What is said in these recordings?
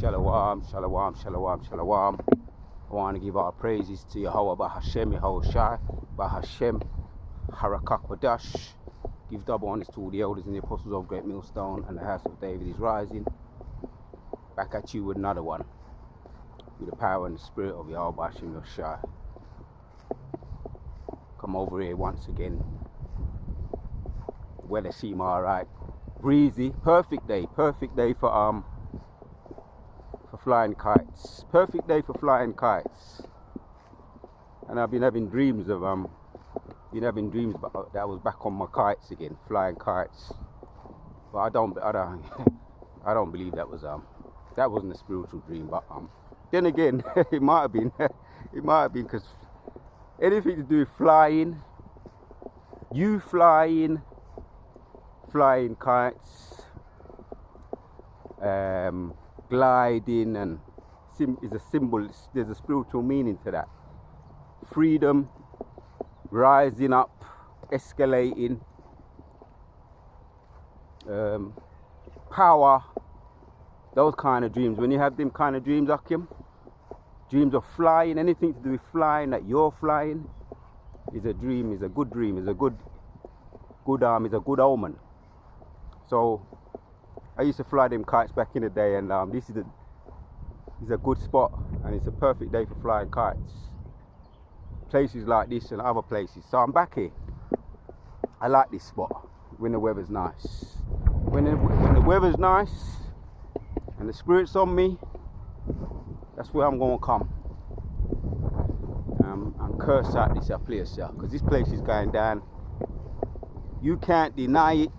Shalom, shalom, shalom, shalom. I want to give our praises to Yahweh Bahashem, Yahweh Shai, Bahashem, Harakak. Give double honors to all the elders and the apostles of Great Millstone, and the house of David is rising. Back at you with another one, with the power and the spirit of Yahweh Bahashem, Yahweh Shai. Come over here once again. Weather seem alright. Breezy, perfect day for flying kites. Perfect day for flying kites. And I've been having dreams of about that I was back on my kites again, flying kites. But I don't I don't believe that wasn't a spiritual dream. But then again, it might have been. It might have been, because anything to do with flying, flying kites, gliding, and is a symbol. There's a spiritual meaning to that. Freedom, rising up, escalating, power, those kind of dreams. When you have them kind of dreams, Akim, dreams of flying, anything to do with flying, that you're flying, is a dream, is a good dream, is a good is a good omen. So I used to fly them kites back in the day, and this is a good spot, and it's a perfect day for flying kites. Places like this and other places. So I'm back here. I like this spot when the weather's nice. When the weather's nice and the spirit's on me, that's where I'm gonna come. And curse out this place here, because this place is going down. You can't deny it.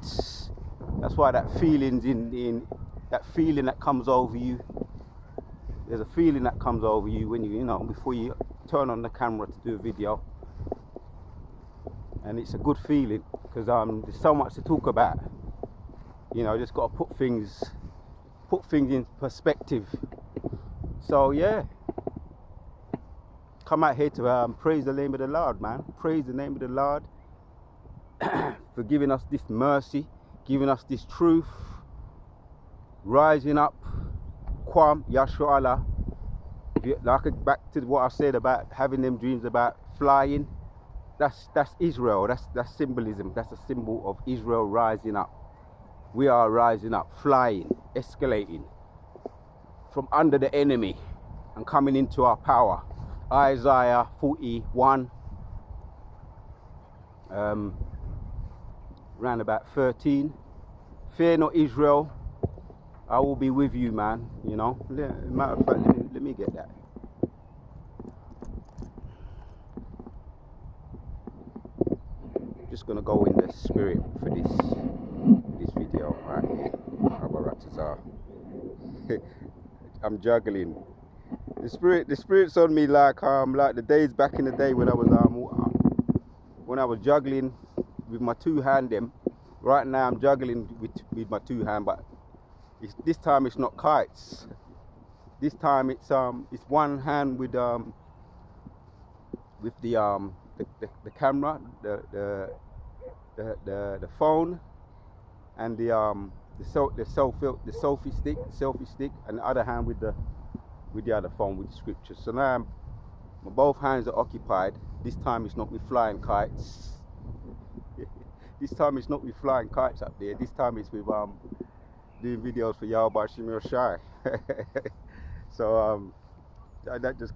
That's why that feeling's in that feeling that comes over you. There's a feeling that comes over you when you know, before you turn on the camera to do a video. And it's a good feeling, because there's so much to talk about. You know, just got to put things in perspective. So yeah, come out here to praise the name of the Lord, man. Praise the name of the Lord for giving us this mercy, giving us this truth, rising up, Kwam, Yashua Allah. Like, back to what I said about having them dreams about flying, that's Israel, that's symbolism, that's a symbol of Israel rising up. We are rising up, flying, escalating from under the enemy and coming into our power. Isaiah 41, round about 13. Fear not, Israel, I will be with you, man. You know, matter of fact, let me get that. Just gonna go in the spirit for this video right here. I'm juggling. The spirit's on me like the days back in the day when I was juggling with my two hand them. Right now I'm juggling with my two hand, but this time it's not kites. This time it's one hand with the camera, the phone, and the selfie stick, and the other hand with the other phone with the scriptures. So now both hands are occupied. This time it's not with flying kites. This time it's not with flying kites up there. This time it's with doing videos for Yahweh Bahashem, Yahweh Shai. So that just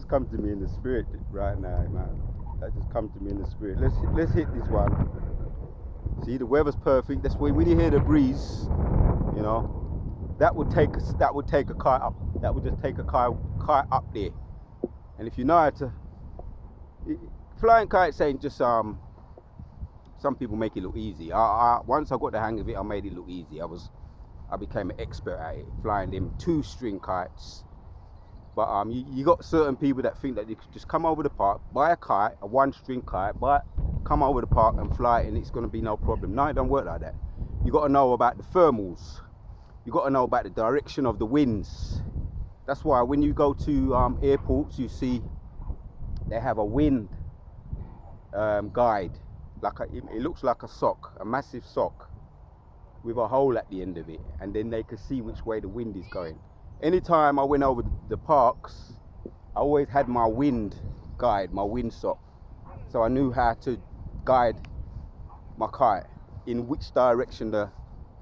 comes to me in the spirit right now, man. That just comes to me in the spirit. Let's hit this one. See, the weather's perfect. That's why when you hear the breeze, you know, that would take a kite up. That would just take a kite up there. And if you know how to, flying kites ain't just some people make it look easy. Once I got the hang of it, I made it look easy. I became an expert at it, flying them 2-string kites. But you got certain people that think that you could just come over the park, buy a kite, a 1-string kite, come over the park and fly it, and it's going to be no problem. No, it don't work like that. You got to know about the thermals. You got to know about the direction of the winds. That's why when you go to airports, you see they have a wind guide. It looks like a sock, a massive sock with a hole at the end of it, and then they can see which way the wind is going. anytime I went over the parks, I always had my wind guide, my windsock. So I knew how to guide my kite in which direction the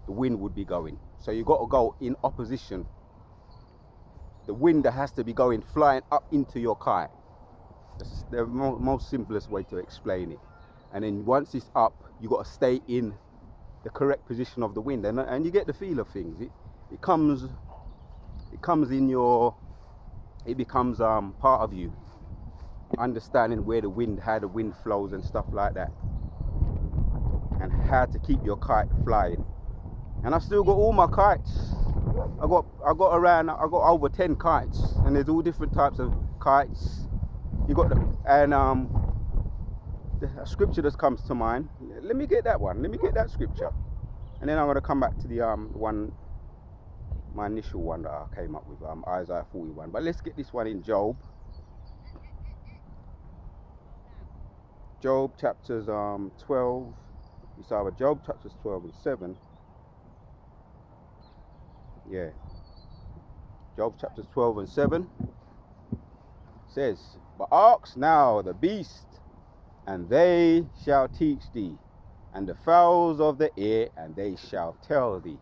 wind would be going. So you got to go in opposition. The wind has to be going flying up into your kite. That's the most simplest way to explain it. And then once it's up, you got to stay in the correct position of the wind, and you get the feel of things. It comes in your, it becomes part of you, understanding where the wind, how the wind flows and stuff like that, and how to keep your kite flying. And I still got all my kites. I got over 10 kites, and there's all different types of kites. You got a scripture that comes to mind. Let me get that one. Let me get that scripture, and then I'm going to come back to the one, my initial one that I came up with, Isaiah 41. But let's get this one in Job. Job chapters 12. It's either Job chapters 12 and 7. Yeah. Job chapters 12 and 7 says, "But ask now the beast, and they shall teach thee, and the fowls of the air, and they shall tell thee."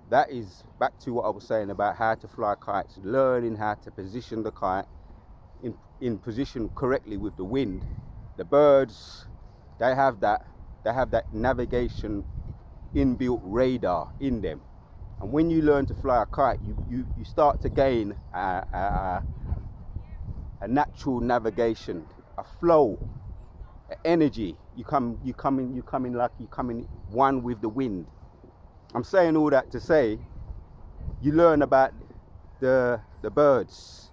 That is back to what I was saying about how to fly kites, learning how to position the kite in position correctly with the wind. The birds, they have that navigation inbuilt radar in them. And when you learn to fly a kite, you start to gain a natural navigation, a flow, an energy. You come in one with the wind. I'm saying all that to say, you learn about the birds.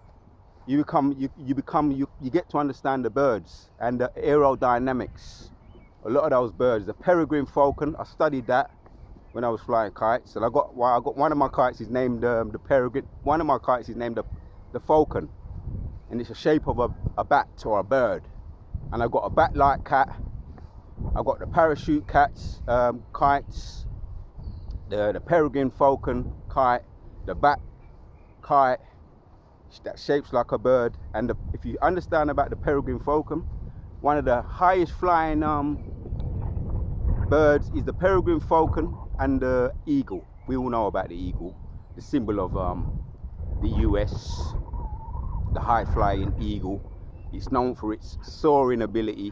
You get to understand the birds and the aerodynamics. A lot of those birds, the peregrine falcon, I studied that when I was flying kites, and I got one of my kites is named the peregrine. One of my kites is named the falcon, and it's a shape of a bat or a bird. And I got a bat-like cat. I got the parachute kites, the peregrine falcon kite, the bat kite that shapes like a bird. And if you understand about the peregrine falcon, one of the highest flying birds is the peregrine falcon and the eagle. We all know about the eagle, the symbol of the US, the high flying eagle. It's known for its soaring ability,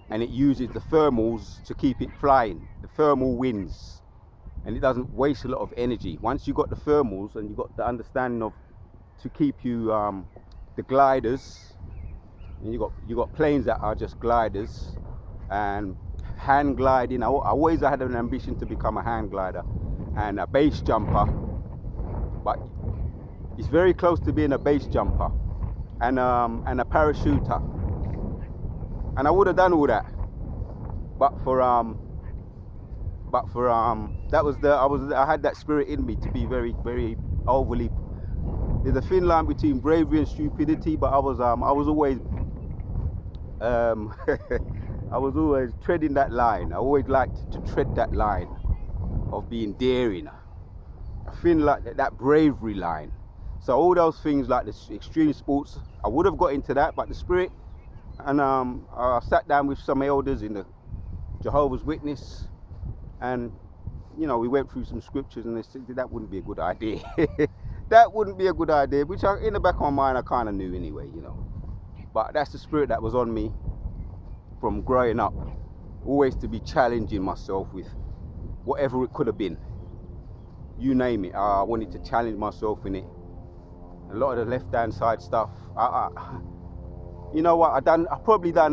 and it uses the thermals to keep it flying, the thermal winds, and it doesn't waste a lot of energy. Once you got the thermals and you got the understanding of to keep you the gliders, and you got planes that are just gliders and hand gliding. I always had an ambition to become a hand glider and a base jumper, but it's very close to being a base jumper and a parachuter, and I would have done all that, but for that was I had that spirit in me to be very, very overly. There's a thin line between bravery and stupidity, but I was always I was always treading that line. I always liked to tread that line of being daring. I feel like that bravery line. So all those things like the extreme sports, I would have got into that, but the spirit, and I sat down with some elders in the Jehovah's Witness, and we went through some scriptures, and they said that wouldn't be a good idea. That wouldn't be a good idea, which in the back of my mind I kind of knew anyway, But that's the spirit that was on me from growing up, always to be challenging myself with whatever it could have been. You name it, I wanted to challenge myself in it. A lot of the left-hand side stuff, you know what, I probably that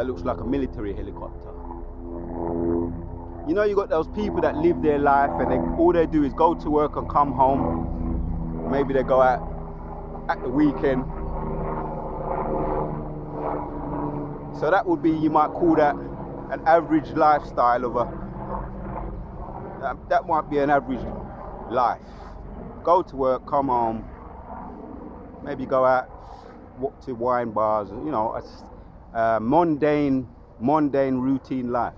looks like a military helicopter. You got those people that live their life and all they do is go to work and come home. Maybe they go out at the weekend. So that would be, you might call that an average lifestyle that might be an average life. Go to work, come home, maybe go out, walk to wine bars, a mundane routine life.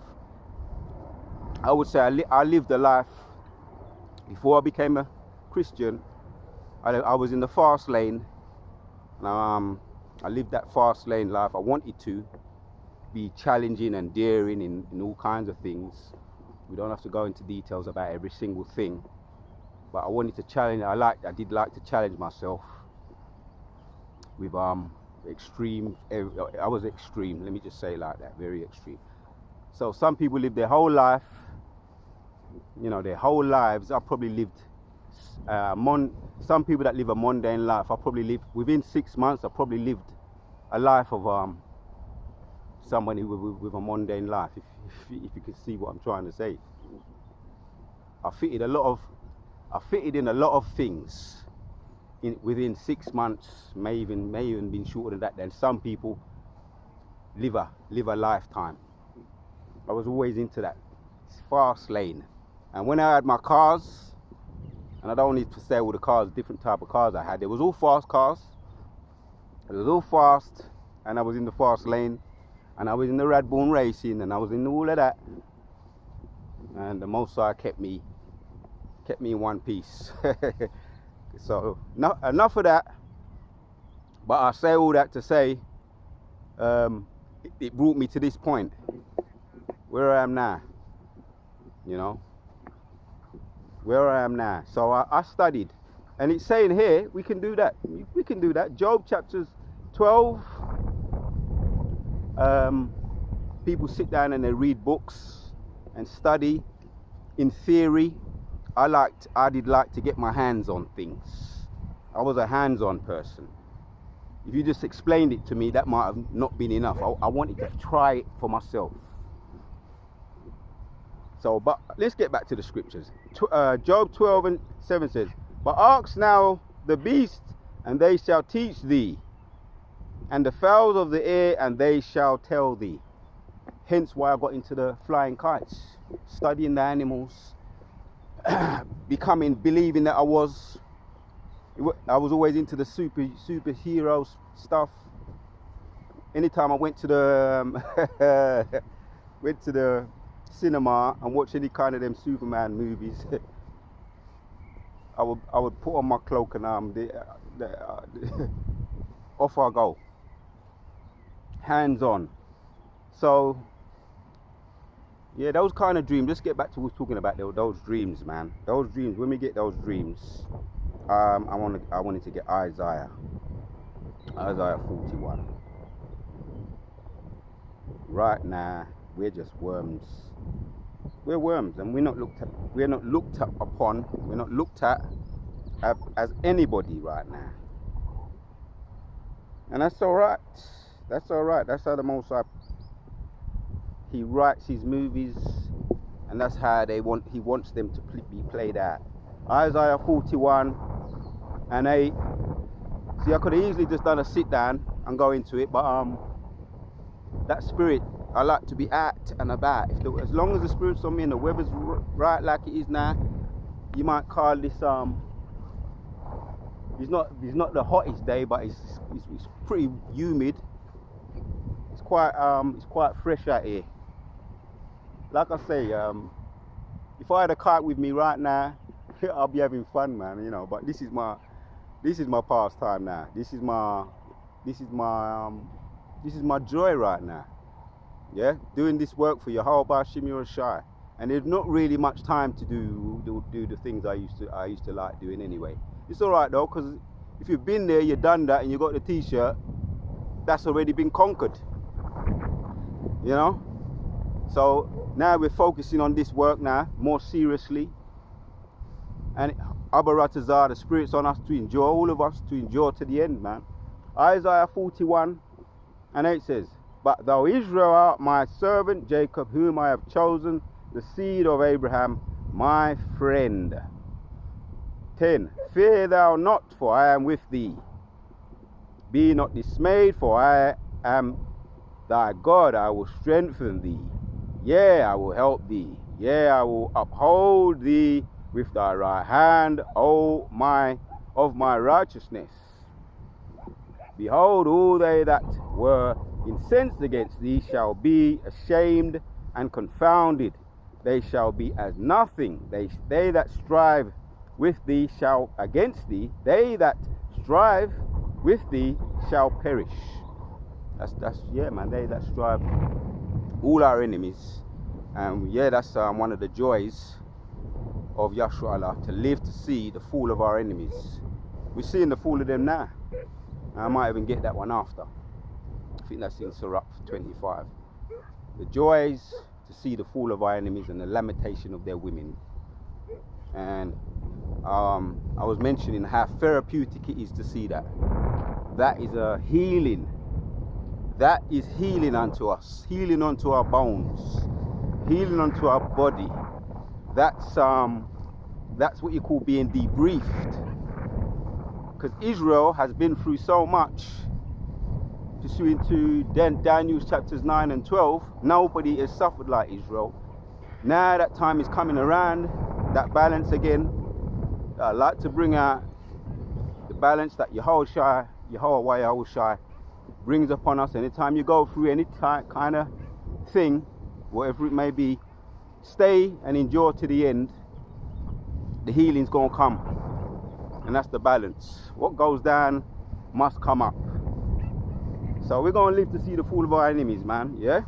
I would say I lived a life before I became a Christian. I was in the fast lane. I lived that fast lane life. I wanted to be challenging and daring in all kinds of things. We don't have to go into details about every single thing, but I wanted to challenge. I did like to challenge myself with extreme. I was extreme. Let me just say it like that, very extreme. So some people live their whole life. Their whole lives. I probably lived. Some people that live a mundane life, I probably lived within 6 months. I probably lived a life of somebody with a mundane life. If you can see what I'm trying to say, I fitted in a lot of things within 6 months. May even been shorter than that. Then some people live a lifetime. I was always into that fast lane, and when I had my cars. And I don't need to say all the cars, different type of cars I had. They was all fast cars. It was all fast, and I was in the fast lane, and I was in the Radbourne racing, and I was in all of that. And the Most High kept me in one piece. So enough of that. But I say all that to say, it brought me to this point where I am now. Where I am now. So I studied, and it's saying here we can do that. We can do that. Job chapters 12. People sit down and they read books and study. In theory, I did like to get my hands on things. I was a hands-on person. If you just explained it to me, that might have not been enough. I wanted to try it for myself. So, but let's get back to the scriptures. Job 12:7 says, "But ask now the beasts, and they shall teach thee, and the fowls of the air, and they shall tell thee." Hence why I got into the flying kites, studying the animals, believing that I was always into the superhero stuff. Anytime I went to the cinema and watch any kind of them Superman movies, I would put on my cloak and off I go, hands on. So yeah, those kind of dreams. Let's get back to what we're talking about. Those dreams, man. Those dreams. When we get those dreams, I wanted to get Isaiah 41. Right now, we're just worms. We're worms, and we're not looked at as anybody right now. And that's all right. That's all right. That's how the Most High, He writes his movies, and that's how he wants them to be played out. Isaiah 41:8. See, I could have easily just done a sit down and go into it, but that spirit, I like to be out and about. As long as the spirit's on me and the weather's right like it is now, you might call this it's not the hottest day, but it's pretty humid. It's quite fresh out here. Like I say, if I had a kite with me right now, I'll be having fun, man. But this is my pastime now. This is my joy right now. Yeah, doing this work for Yahweh Shimir Shai, and there's not really much time to do the things I used to like doing anyway. It's all right though, because if you've been there, you've done that, and you got the T-shirt, that's already been conquered. So now we're focusing on this work now more seriously, and Abaratazar, the spirit's on us to endure, all of us to endure to the end, man. Isaiah 41:8 says, "But thou Israel art my servant Jacob, whom I have chosen, the seed of Abraham, my friend." 10. "Fear thou not, for I am with thee. Be not dismayed, for I am thy God. I will strengthen thee. Yea, I will help thee. Yea, I will uphold thee with thy right hand, of my righteousness. Behold, all they that were incensed against thee shall be ashamed and confounded. they shall be as nothing. They that strive with thee shall against thee. They that strive with thee shall perish. That's yeah, man. They that strive, all our enemies. And yeah, that's one of the joys of Yahshua Allah, to live to see the fall of our enemies. We're seeing the fall of them now. I might even get that one after. I think that's in Sirach 25. The joys to see the fall of our enemies and the lamentation of their women. And I was mentioning how therapeutic it is to see that. That is a healing. That is healing unto us, healing unto our bones, healing unto our body. That's what you call being debriefed. Because Israel has been through so much. Pursuing to Daniel chapters 9 and 12, nobody has suffered like Israel. Now that time is coming around, that balance again. I like to bring out the balance that Yahweh brings upon us. Anytime you go through any kind of thing, whatever it may be, stay and endure to the end. The healing's going to come. And that's the balance. What goes down must come up. So we're going to live to see the fall of our enemies, man. Yeah?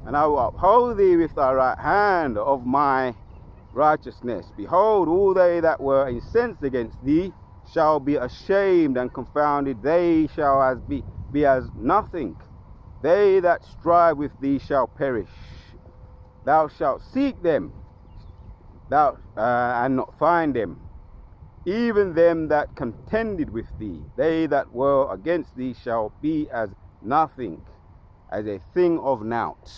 And I will uphold thee with thy right hand of my righteousness. Behold, all they that were incensed against thee shall be ashamed and confounded. They shall be as nothing. They that strive with thee shall perish. Thou shalt seek them, and not find them. Even them that contended with thee, they that were against thee shall be as nothing, as a thing of naught.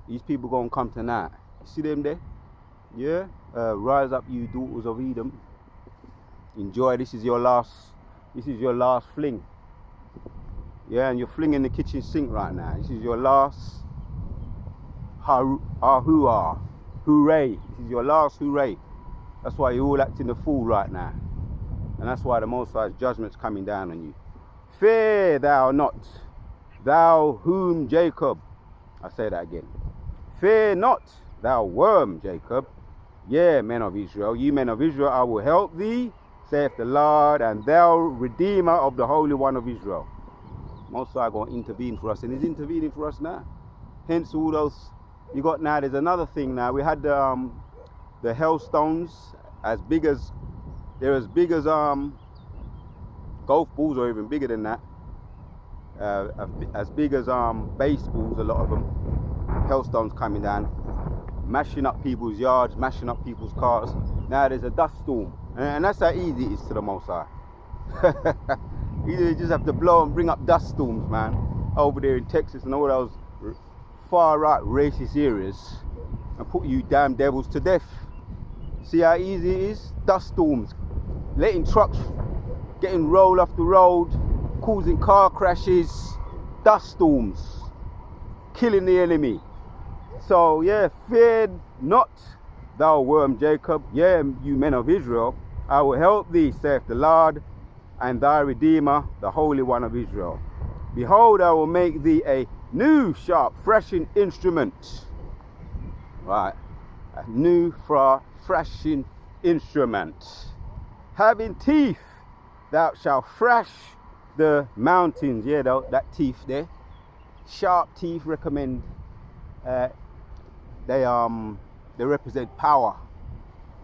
These people gonna come tonight. You see them there? Yeah? Rise up, you daughters of Edom. Enjoy. This is your last fling. Yeah, and you're flinging the kitchen sink right now. This is your last hurrah. Hooray. This is your last hooray. That's why you're all acting the fool right now. And that's why the Most High's judgment's coming down on you. Fear thou not, thou whom Jacob. I say that again. Fear not, thou worm Jacob. Yeah, men of Israel, ye men of Israel, I will help thee, saith the Lord, and thou Redeemer of the Holy One of Israel. Most High going to intervene for us, and he's intervening for us now. Hence all those you got now. There's another thing now. We had the hailstones as big as golf balls, or even bigger than that. As big as baseballs, a lot of them. Hailstones coming down, mashing up people's yards, mashing up people's cars. Now there's a dust storm, and that's how easy it is to the Most High. You just have to blow and bring up dust storms, man, over there in Texas and all those far right racist areas, and put you damn devils to death. See how easy it is? Dust storms, letting trucks getting rolled off the road, causing car crashes, dust storms, killing the enemy. So yeah, fear not, thou worm Jacob. Yeah, you men of Israel, I will help thee, saith the Lord, and thy Redeemer, the Holy One of Israel. Behold, I will make thee a new sharp threshing instrument. Right, a new threshing instrument, having teeth, thou shalt thresh the mountains. Yeah, that teeth there, sharp teeth, recommend. They represent power,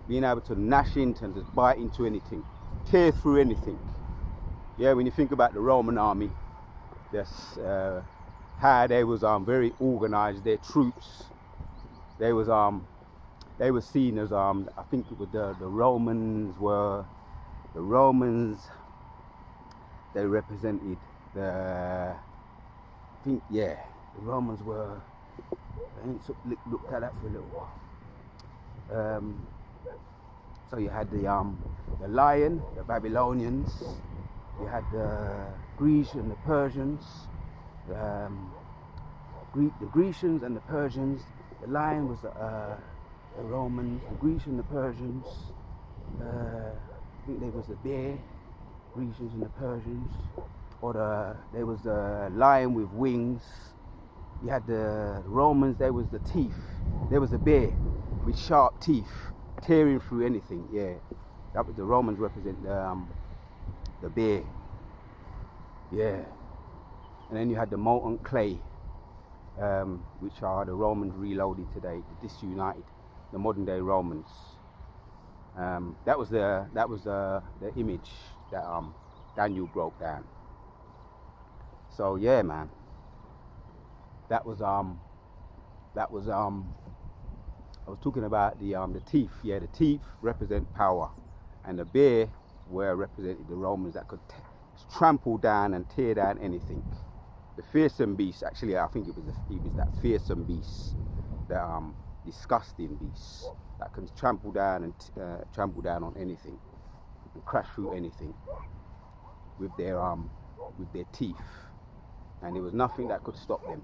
being able to gnash into and just bite into anything, tear through anything. Yeah, when you think about the Roman army, that's how they was very organized. Their troops, they were seen as I think it was the Romans. They represented the Romans were. I ain't looked at that for a little while. So you had the lion, the Babylonians. You had the Greeks and the Persians. The Grecians and the Persians. The lion was the Romans. The Greeks and the Persians. I think there was the bear, Grecians and the Persians. Or there was the lion with wings. You had the Romans, there was the teeth, there was the bear. with sharp teeth, tearing through anything. Yeah, that was the Romans represent the bear. Yeah, and then you had the molten clay, which are the Romans reloaded today, the disunited, the modern day Romans. That was the image that Daniel broke down. So yeah, man, that was I was talking about the teeth. Yeah, the teeth represent power, and the bear were represented the Romans that could trample down and tear down anything. The fearsome beast, actually, I think it was that fearsome beast, that disgusting beast that can trample down on anything and crash through anything with their teeth, and there was nothing that could stop them,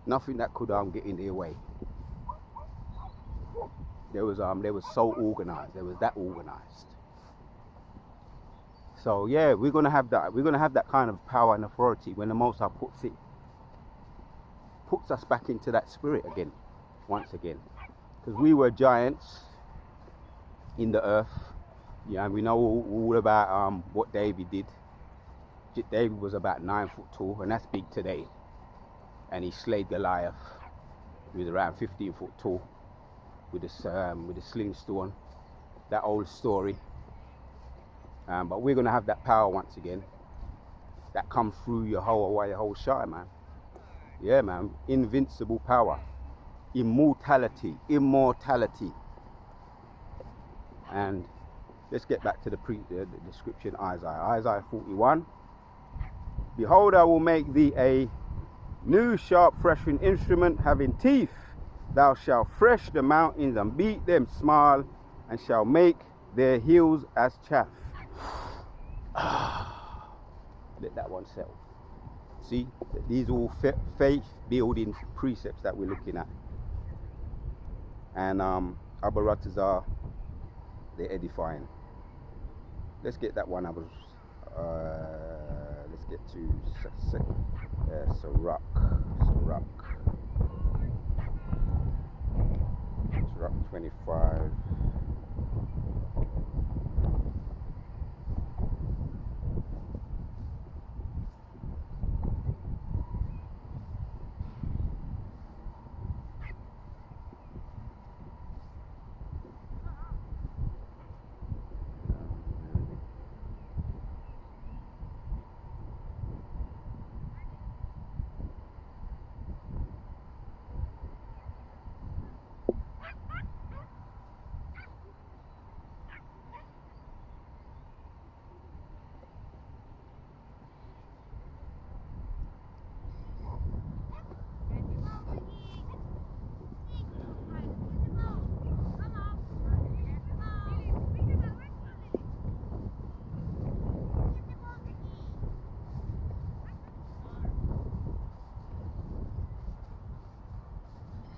nothing that could get in their way. They was so organized. They was that organized. So yeah, we're gonna have that. We're gonna have that kind of power and authority when the Most High puts us back into that spirit again, once again. Because we were giants in the earth. Yeah, and we know all about what David did. David was about 9 foot tall, and that's big today. And he slayed Goliath. He was around 15 foot tall with a sling stone. That old story. But we're gonna have that power once again. That comes through your whole shot, man. Yeah, man. Invincible power, immortality. And let's get back to the description. Isaiah 41. Behold, I will make thee a new sharp threshing instrument having teeth. Thou shalt thresh the mountains and beat them small, and shall make their heels as chaff. Let that one settle. See, these are all faith building precepts that we're looking at. And Abaratazar, they're edifying. Let's get that one. Let's get to Sirach. Sirach 25.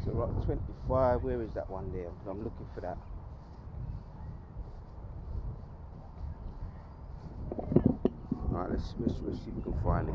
Sirach 25, where is that one there? I'm looking for that. Alright, let's see if we can find it.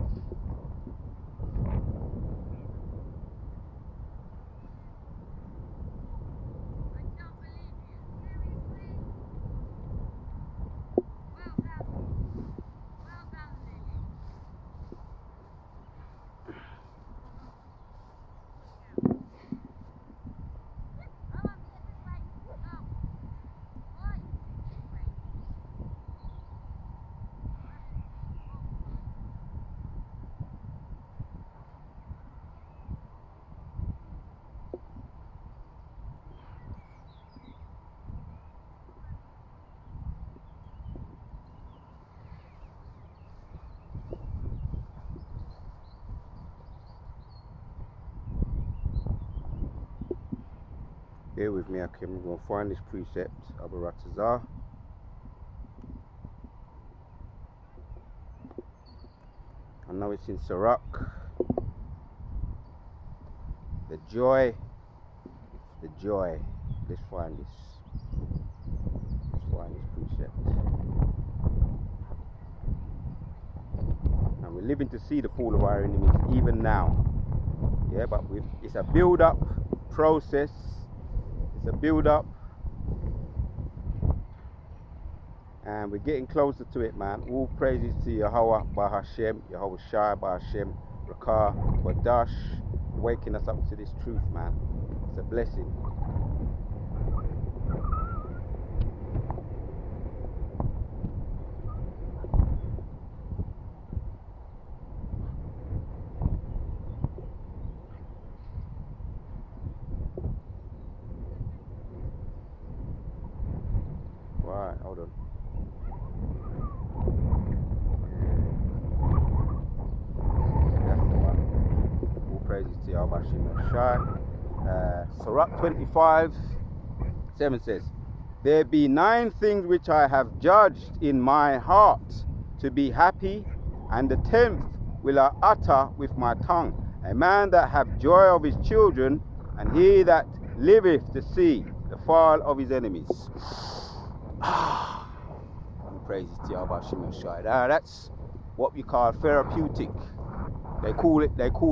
Bear with me, okay, I'm going to find this precept, Abaratazar. I know it's in Sirach. The joy. Let's find this. Precept. And we're living to see the fall of our enemies even now. Yeah, but it's a build-up process. It's a build up, and we're getting closer to it, man. All praises to Yahweh by Hashem, Yahweh Shai by Hashem, Rakah, Wadash, waking us up to this truth, man. It's a blessing. Right, hold on. That's the one. All praises to Yahweh Shai. Sirach 25:7 says, "There be 9 things which I have judged in my heart to be happy, and the 10th will I utter with my tongue. A man that hath joy of his children, and he that liveth to see the fall of his enemies." Praises to Yahweh Shai. That's what we call therapeutic. They call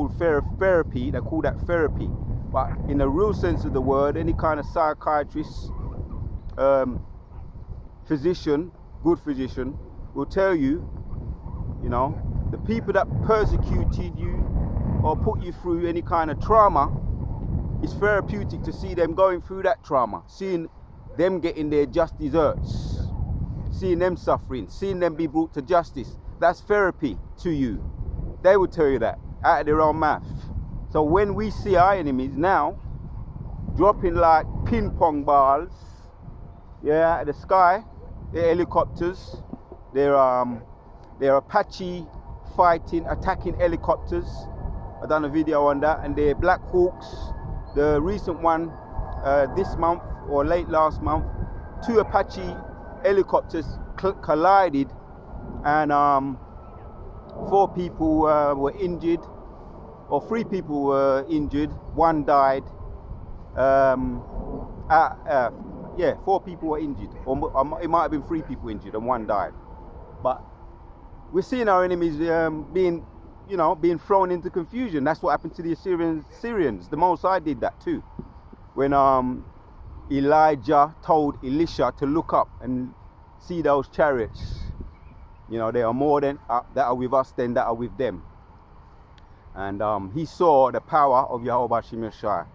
therapy. They call that therapy. But in the real sense of the word, any kind of psychiatrist, physician, good physician, will tell you, you know, the people that persecuted you or put you through any kind of trauma, it's therapeutic to see them going through that trauma, seeing them getting their just desserts, seeing them suffering, seeing them be brought to justice. That's therapy to you. They will tell you that out of their own mouth. So when we see our enemies now dropping like ping pong balls, out of the sky, they're helicopters, they're Apache attacking helicopters. I've done a video on that, and they're Black Hawks. The recent one this month or late last month, 2 Apache helicopters collided, and 4 people were injured, or 3 people were injured. 1 died. 4 people were injured, or it might have been 3 people injured and 1 died. But we're seeing our enemies being thrown into confusion. That's what happened to the Syrians. The Mosai did that too, when Elijah told Elisha to look up and see those chariots. You know, they are more than that are with us than that are with them. And he saw the power of Yahweh Shai,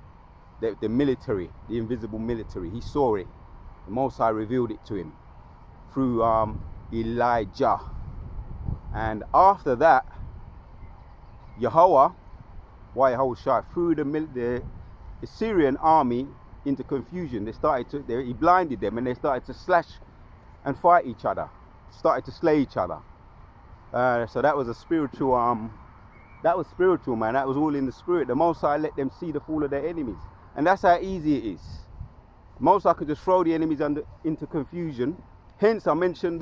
the military, the invisible military. He saw it. The Most High revealed it to him through Elijah. And after that, Yahweh Shai threw the Syrian army into confusion. He blinded them, and they started to slash and fight each other, started to slay each other. So that was a spiritual, that was spiritual, man. That was all in the spirit. The Most High let them see the fall of their enemies, and that's how easy it is. Most High could just throw the enemies into confusion. Hence, I mentioned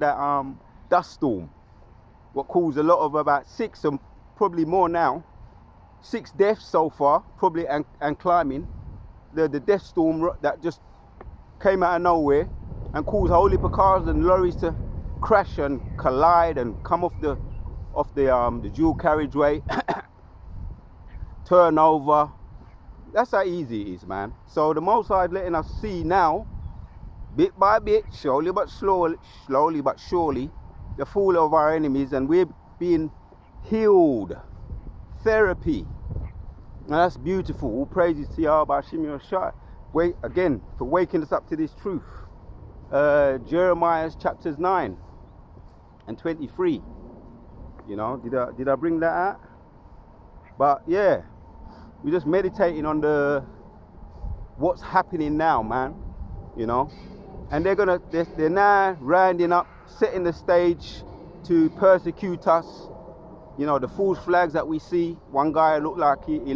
that dust storm, what caused a lot of about 6 and probably more now. 6 deaths so far, probably, and climbing. The death storm that just came out of nowhere and caused a whole heap of cars and lorries to crash and collide and come off the dual carriageway, turn over. That's how easy it is, man. So the Most High is letting us see now, bit by bit, slowly but surely, the fall of our enemies, and we're being healed. Therapy. Now that's beautiful. All praises to Yahweh Shai. Wait again for waking us up to this truth. Jeremiah chapters 9 and 23. You know, did I bring that out? But yeah, we're just meditating on what's happening now, man. You know, and they're now rounding up, setting the stage to persecute us. You know, the false flags that we see. One guy looked like, you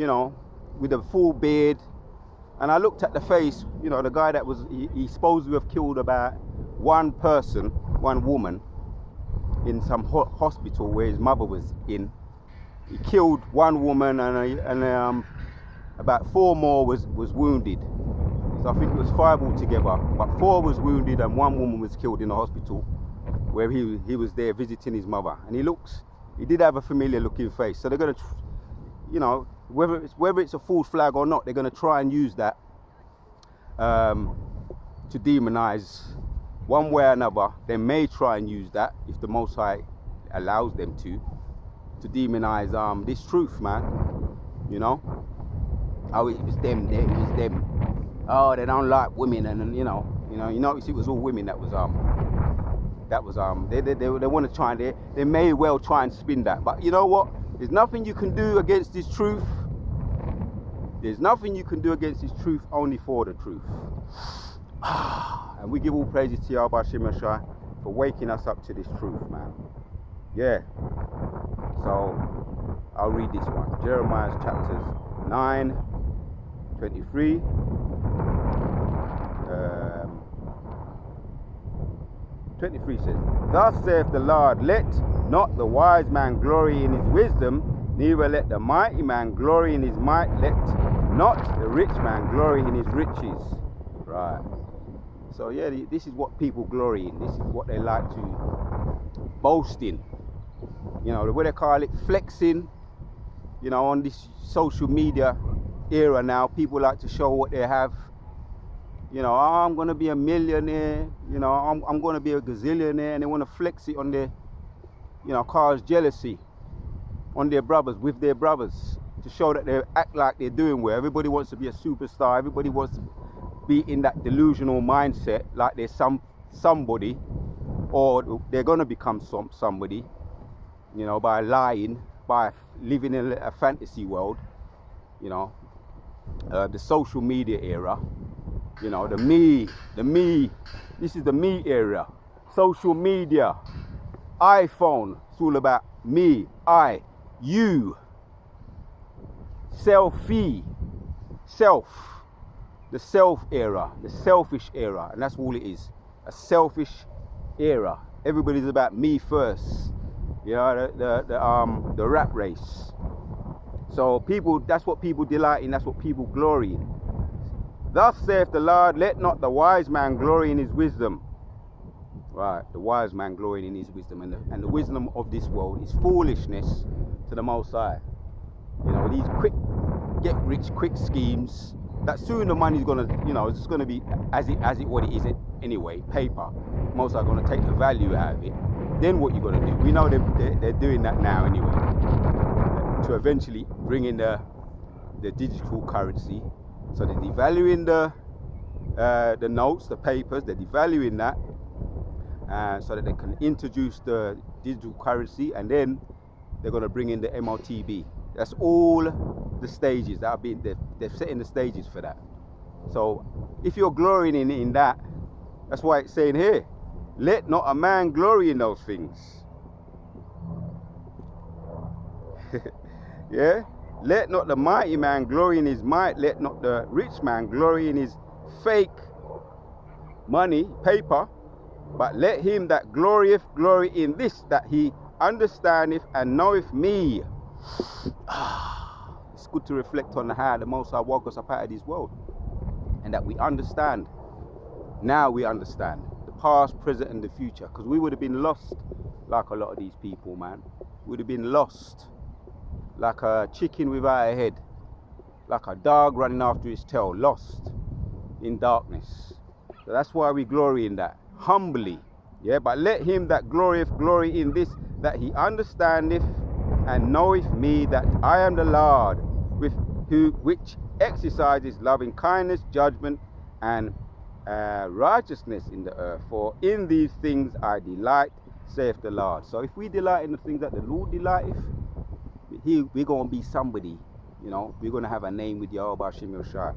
know, with a full beard. And I looked at the face, you know, the guy that he's supposed to have killed about 1 person, 1 woman, in some hospital where his mother was in. He killed 1 woman, and about 4 more was wounded. So I think it was 5 altogether. But 4 was wounded and 1 woman was killed in the hospital, where he was there visiting his mother. And he did have a familiar looking face. So they're going to, you know, whether it's a false flag or not, they're going to try and use that to demonize one way or another. They may try and use that, if the Most High allows them to demonize this truth, man. You know, oh, it was them, it was them. Oh, they don't like women, and you notice it was all women that was they want to try and they may well try and spin that. But you know what? There's nothing you can do against this truth. There's nothing you can do against this truth, only for the truth. And we give all praises to Yahweh Hashem Yeshua for waking us up to this truth, man. Yeah. So I'll read this one. Jeremiah chapters 9, 23. 23 says, Thus saith the Lord, let not the wise man glory in his wisdom, neither let the mighty man glory in his might, let not the rich man glory in his riches. Right. So yeah, this is what people glory in. This is what they like to boast in. You know, what they call it, flexing. You know, on this social media era now, people like to show what they have. You know, oh, I'm going to be a millionaire. You know, I'm going to be a gazillionaire. And they want to flex it on their, you know, cause jealousy on their brothers, with their brothers, to show that they act like they're doing well. Everybody wants to be a superstar. Everybody wants to be in that delusional mindset, like they're somebody, or they're going to become somebody, you know, by lying, by living in a fantasy world. You know, the social media era. You know, the me, this is the me era. Social media, iPhone, it's all about me, I, you. Selfie, self, the self era, the selfish era, and that's all it is, a selfish era. Everybody's about me first, you know, the rat race. So people, that's what people delight in, that's what people glory in. Thus saith the Lord, let not the wise man glory in his wisdom. Right, the wise man glorying in his wisdom, and the wisdom of this world is foolishness to the Most High. You know, these quick, get rich quick schemes, that soon the money's gonna, you know, it's gonna be as it what it is anyway, paper. Most High gonna take the value out of it. Then what you gonna do? We know they're doing that now anyway, to eventually bring in the digital currency. So they're devaluing the notes, the papers, they're devaluing that, so that they can introduce the digital currency, and then they're going to bring in the MOTB. That's all the stages that have been, they're setting the stages for that. So if you're glorying in that, that's why it's saying here, let not a man glory in those things. Yeah? Let not the mighty man glory in his might, let not the rich man glory in his fake money, paper, but let him that glorieth glory in this, that he understandeth and knoweth me. It's good to reflect on how the Most High woke us up out of this world, and that we understand. Now we understand the past, present and the future, because we would have been lost like a lot of these people, man. We would have been lost like a chicken without a head, like a dog running after its tail, lost in darkness. So that's why we glory in that, humbly. Yeah, but let him that glorieth glory in this, that he understandeth and knoweth me, that I am the Lord, which exercises loving kindness, judgment, and righteousness in the earth. For in these things I delight, saith the Lord. So if we delight in the things that the Lord delighteth, we're going to be somebody, you know. We're going to have a name with Yahweh Hashem Yeshua.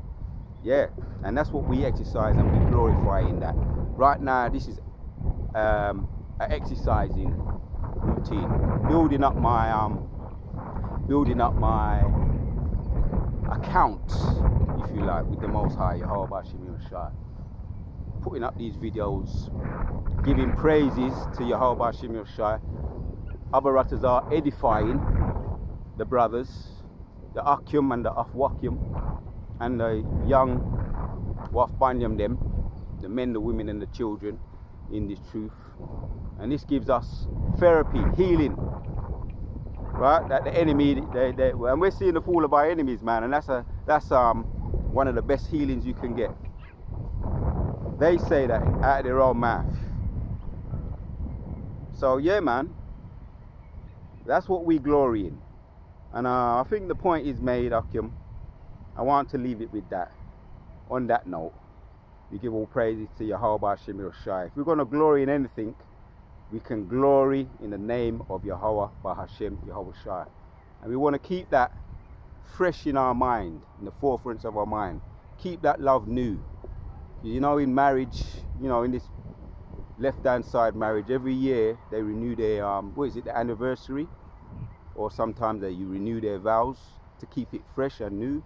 Yeah, and that's what we exercise and we glorify in that. Right now, this is an exercising routine, building up my account, if you like, with the Most High Yahweh Hashem Yeshua. Putting up these videos, giving praises to Yahweh Hashem Yeshua. Other ratters are edifying the brothers, the Akim and the Afwakim, and the young Wafbanyam, them, the men, the women and the children in this truth. And this gives us therapy, healing, right? That the enemy, and we're seeing the fall of our enemies, man, and that's one of the best healings you can get. They say that out of their own mouth. So yeah, man, that's what we glory in, and I think the point is made, Akim. I want to leave it with that. On that note, we give all praises to Yahweh Hashem Yoshai. If we're going to glory in anything, we can glory in the name of Yahweh Hashem Yahweh Shai. And we want to keep that fresh in our mind, in the forefront of our mind. Keep that love new. You know, in marriage, you know, in this left-hand side marriage, every year they renew their, the anniversary? Or sometimes you renew their vows to keep it fresh and new,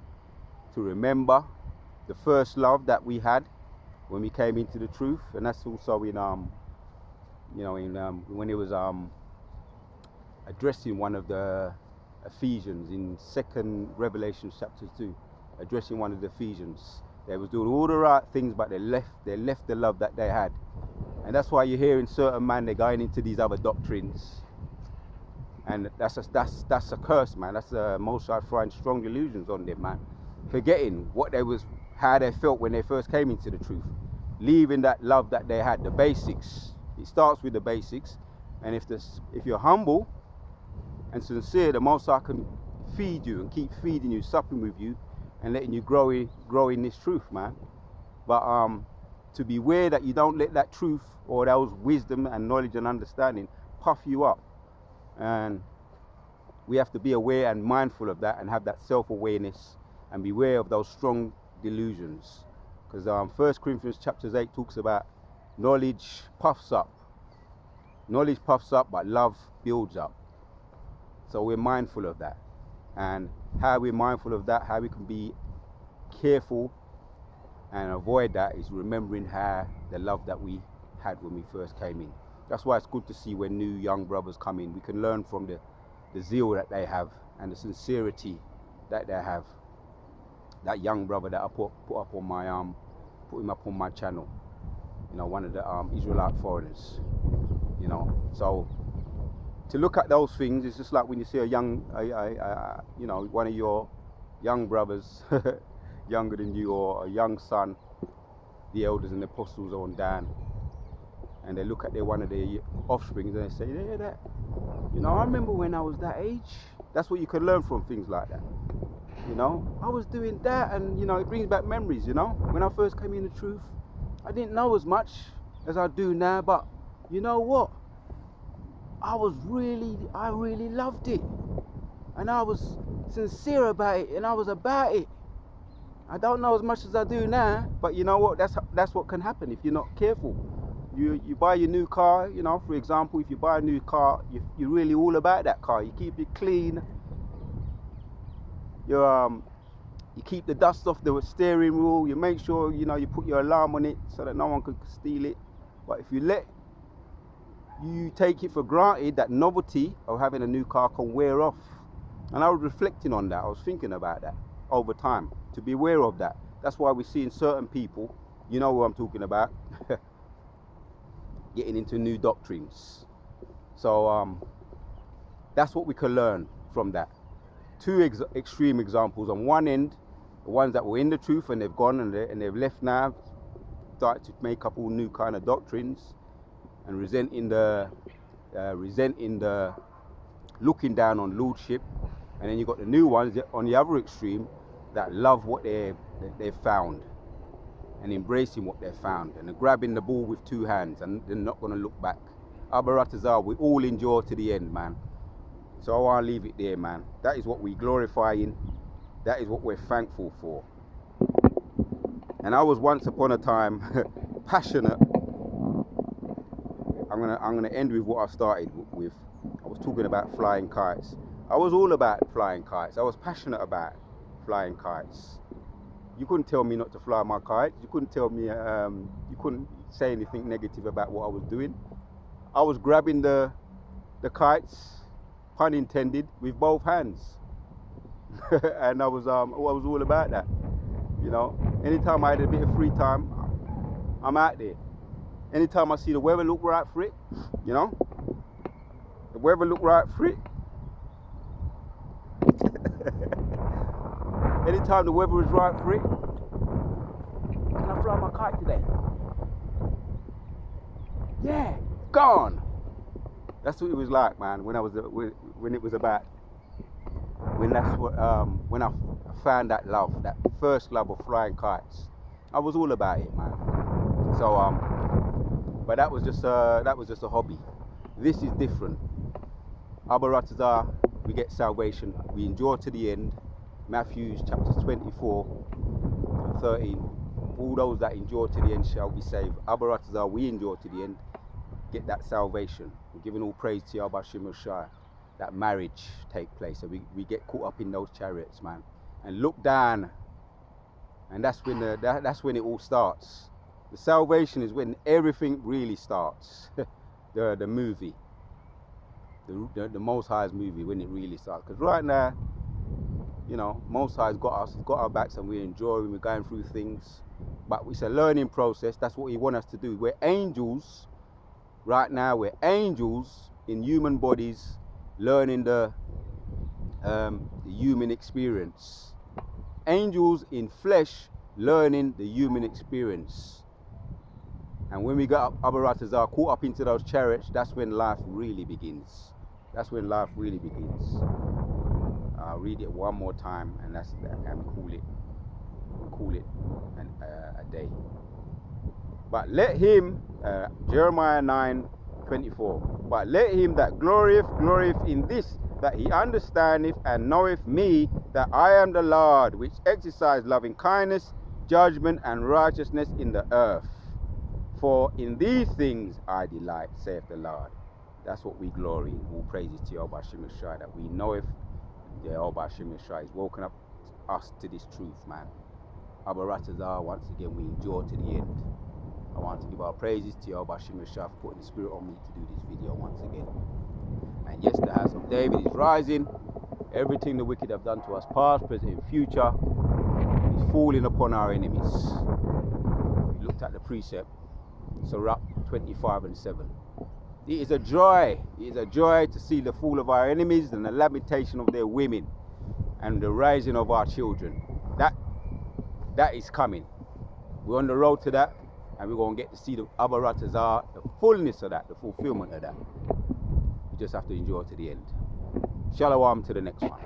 to remember the first love that we had when we came into the truth. And that's also in, when he was addressing one of the Ephesians in 2nd Revelation chapter 2, addressing one of the Ephesians. They was doing all the right things, but they left the love that they had. And that's why you're hearing certain man, they're going into these other doctrines. And that's a curse, man. That's Most High throwing strong delusions on them, man. Forgetting how they felt when they first came into the truth. Leaving that love that they had, the basics. It starts with the basics. And if you're humble and sincere, the Most High can feed you and keep feeding you, supping with you, and letting you grow in this truth, man. But to beware that you don't let that truth or those wisdom and knowledge and understanding puff you up. And we have to be aware and mindful of that and have that self-awareness and beware of those strong delusions. Because 1 Corinthians chapter 8 talks about knowledge puffs up. Knowledge puffs up, but love builds up. So we're mindful of that. And how we're mindful of that, how we can be careful and avoid that, is remembering how the love that we had when we first came in. That's why it's good to see when new young brothers come in. We can learn from the zeal that they have and the sincerity that they have. That young brother that I put up on put him up on my channel. You know, one of the Israelite foreigners. You know, so to look at those things, it's just like when you see one of your young brothers, younger than you, or a young son, the elders and the apostles on down, and they look at one of their offsprings and they say, yeah, that, you know, I remember when I was that age. That's what you can learn from things like that. You know, I was doing that, and you know, it brings back memories. You know, when I first came in the truth, I didn't know as much as I do now, but you know what? I really loved it, and I was sincere about it, and I was about it. I don't know as much as I do now, but you know what? That's what can happen if you're not careful. You buy your new car, you know, for example, if you buy a new car, you're really all about that car. You keep it clean. You keep the dust off the steering wheel. You make sure, you know, you put your alarm on it so that no one can steal it. But if you take it for granted, that novelty of having a new car can wear off. And I was reflecting on that. I was thinking about that over time, to be aware of that. That's why we're seeing certain people, you know who I'm talking about, getting into new doctrines. So that's what we can learn from that. Two extreme examples. On one end, the ones that were in the truth and they've gone and they've left now, started to make up all new kind of doctrines and resenting the looking down on lordship. And then you've got the new ones on the other extreme that love what they've found and embracing what they've found and grabbing the ball with two hands, and they're not going to look back. Abaratazar, we all endure to the end, man. So I want to leave it there, man. That is what we glorify in. That is what we're thankful for. And I was once upon a time passionate. I'm gonna end with what I started with. I was talking about flying kites. I was all about flying kites. I was passionate about flying kites. You couldn't tell me not to fly my kite. You couldn't tell me, you couldn't say anything negative about what I was doing. I was grabbing the kites, pun intended, with both hands. And I was all about that. You know, anytime I had a bit of free time, I'm out there. Anytime I see the weather look right for it, you know, the weather look right for it, Anytime the weather was right for it, can I fly my kite today? Yeah, gone. That's what it was like, man. When I was when it was about when I found that love, that first love of flying kites. I was all about it, man. So but that was just a hobby. This is different. Abaratazar, we get salvation. We endure to the end. Matthew chapters 24 and 13. All those that endure to the end shall be saved. Abaratazar, we endure to the end. Get that salvation. We're giving all praise to Yahweh Shemel Shai. That marriage take place. So we get caught up in those chariots, man. And look down. And that's when it all starts. The salvation is when everything really starts. the movie. The Most High's movie, when it really starts. Because right now, you know, Most High's got us, got our backs, and we're enjoying, we're going through things. But it's a learning process. That's what He wants us to do. We're angels. Right now, we're angels in human bodies, learning the human experience. Angels in flesh, learning the human experience. And when we got Abaratazar caught up into those chariots, that's when life really begins. That's when life really begins. I'll read it one more time, and call it a day. But let him, Jeremiah 9:24. But let him that glorieth in this, that he understandeth and knoweth me, that I am the Lord, which exercise loving kindness, judgment, and righteousness in the earth. For in these things I delight, saith the Lord. That's what we glory in. All praises to Yahweh Shemel Shai, that we know if the Yahweh Shemel Shai is woken up us to this truth, man. Abaratazar, once again, we endure to the end. I want to give our praises to Yahweh Shemel Shai for putting the Spirit on me to do this video once again. And yes, the house of David is rising. Everything the wicked have done to us, past, present, and future, is falling upon our enemies. We looked at the precept. Sirach 25:7. It is a joy to see the fall of our enemies and the lamentation of their women and the rising of our children. That is coming. We're on the road to that, and we're going to get to see the Abaratazar, the fullness of that, the fulfillment of that. We just have to endure to the end. Shalom to the next one.